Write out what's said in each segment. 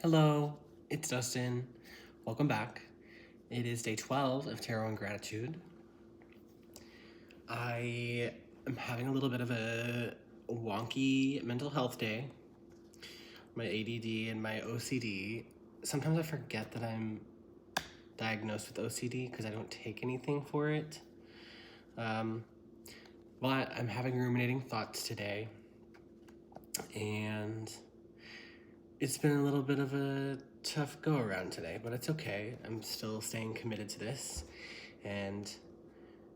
Hello, it's Dustin. Welcome back. It is day 12 of Tarot and Gratitude. I am having a little bit of a wonky mental health day. My ADD and my OCD. Sometimes I forget that I'm diagnosed with OCD because I don't take anything for it. But I'm having ruminating thoughts today. And it's been a little bit of a tough go around today, but it's okay. I'm still staying committed to this, and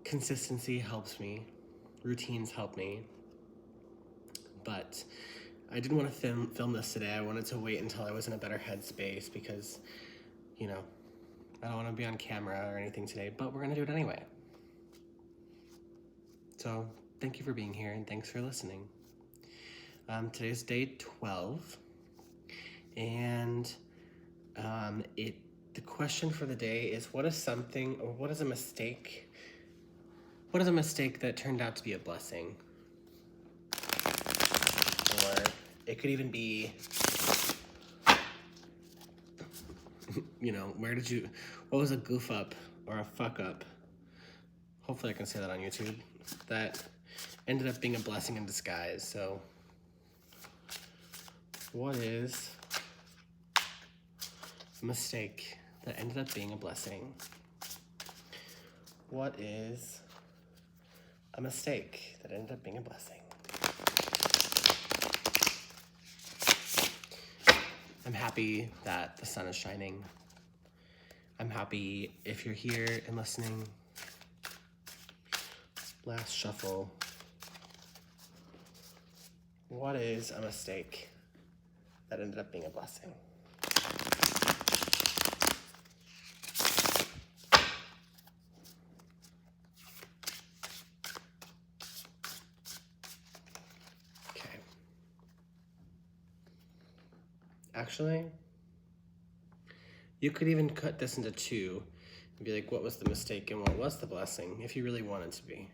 consistency helps me, routines help me. But I didn't want to film this today. I wanted to wait until I was in a better headspace because, I don't want to be on camera or anything today, but we're going to do it anyway. So thank you for being here and thanks for listening. Today's day 12. And the question for the day is, what is a mistake that turned out to be a blessing? Or it could even be, what was a goof up or a fuck up? Hopefully I can say that on YouTube. That ended up being a blessing in disguise. So what is a mistake that ended up being a blessing? What is a mistake that ended up being a blessing? I'm happy that the sun is shining. I'm happy if you're here and listening. Last shuffle. What is a mistake that ended up being a blessing? Okay. Actually, you could even cut this into two and be like, what was the mistake and what was the blessing, if you really wanted to be.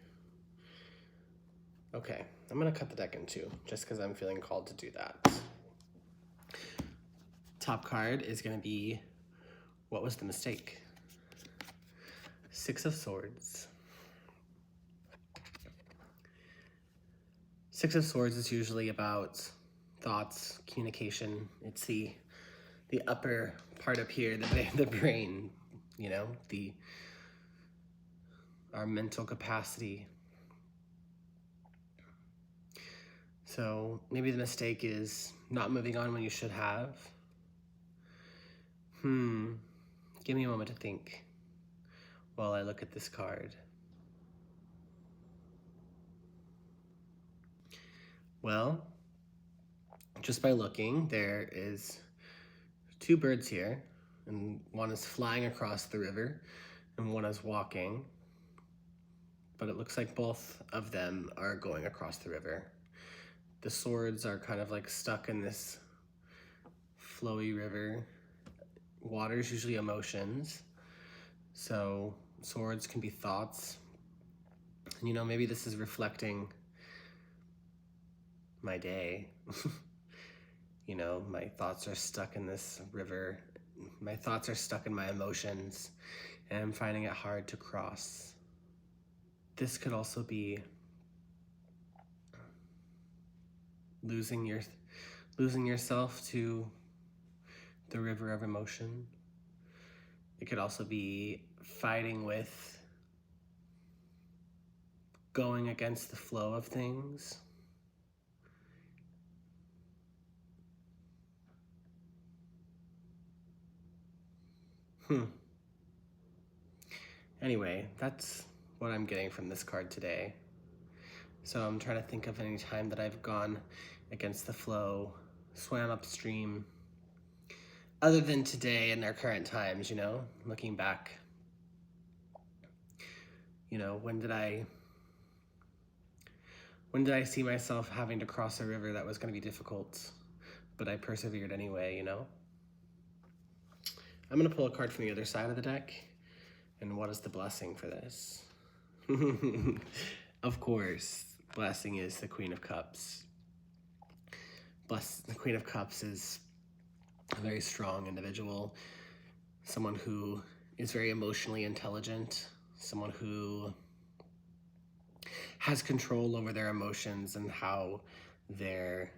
Okay, I'm gonna cut the deck in two, just because I'm feeling called to do that. Top card is gonna be, what was the mistake? Six of Swords. Six of Swords is usually about thoughts, communication. It's the upper part up here, the brain, our mental capacity. So maybe the mistake is not moving on when you should have. Give me a moment to think while I look at this card. Well, just by looking, there is two birds here, and one is flying across the river and one is walking, but it looks like both of them are going across the river. The swords are kind of like stuck in this flowy river. Water is usually emotions, so swords can be thoughts. And maybe this is reflecting my day. My thoughts are stuck in this river. My thoughts are stuck in my emotions, and I'm finding it hard to cross. This could also be losing yourself to the river of emotion. It could also be fighting with going against the flow of things. Anyway, that's what I'm getting from this card today. So I'm trying to think of any time that I've gone against the flow, swam upstream, other than today and our current times, looking back. When did I see myself having to cross a river that was going to be difficult, but I persevered anyway, I'm going to pull a card from the other side of the deck. And what is the blessing for this? Of course, blessing is the Queen of Cups. The Queen of Cups is a very strong individual, someone who is very emotionally intelligent, someone who has control over their emotions and how their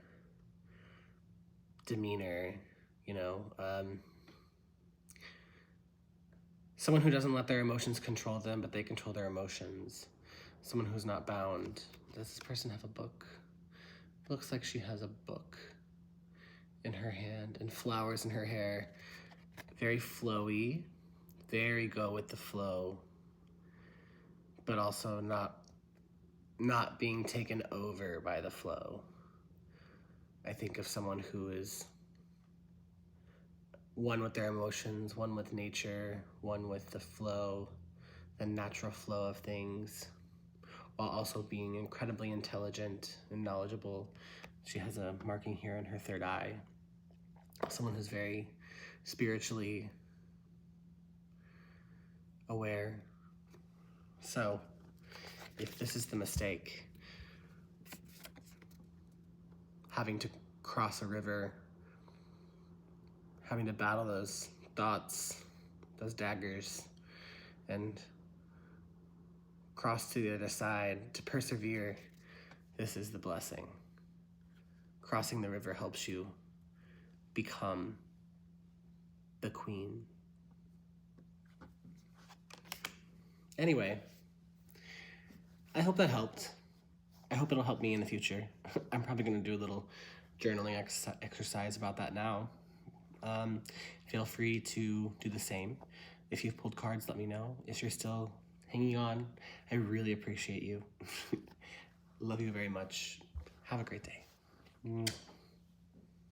demeanor, someone who doesn't let their emotions control them, but they control their emotions. Someone who's not bound. Does this person have a book? Looks like she has a book in her hand and flowers in her hair. Very flowy, very go with the flow, but also not being taken over by the flow. I think of someone who is one with their emotions, one with nature, one with the flow, the natural flow of things, while also being incredibly intelligent and knowledgeable. She has a marking here on her third eye. Someone who's very spiritually aware. So, if this is the mistake, having to cross a river, having to battle those thoughts, those daggers, and cross to the other side, to persevere, this is the blessing. Crossing the river helps you become the queen. Anyway, I hope that helped. I hope it'll help me in the future. I'm probably going to do a little journaling exercise about that now. Feel free to do the same. If you've pulled cards, let me know. If you're still hanging on, I really appreciate you. Love you very much. Have a great day.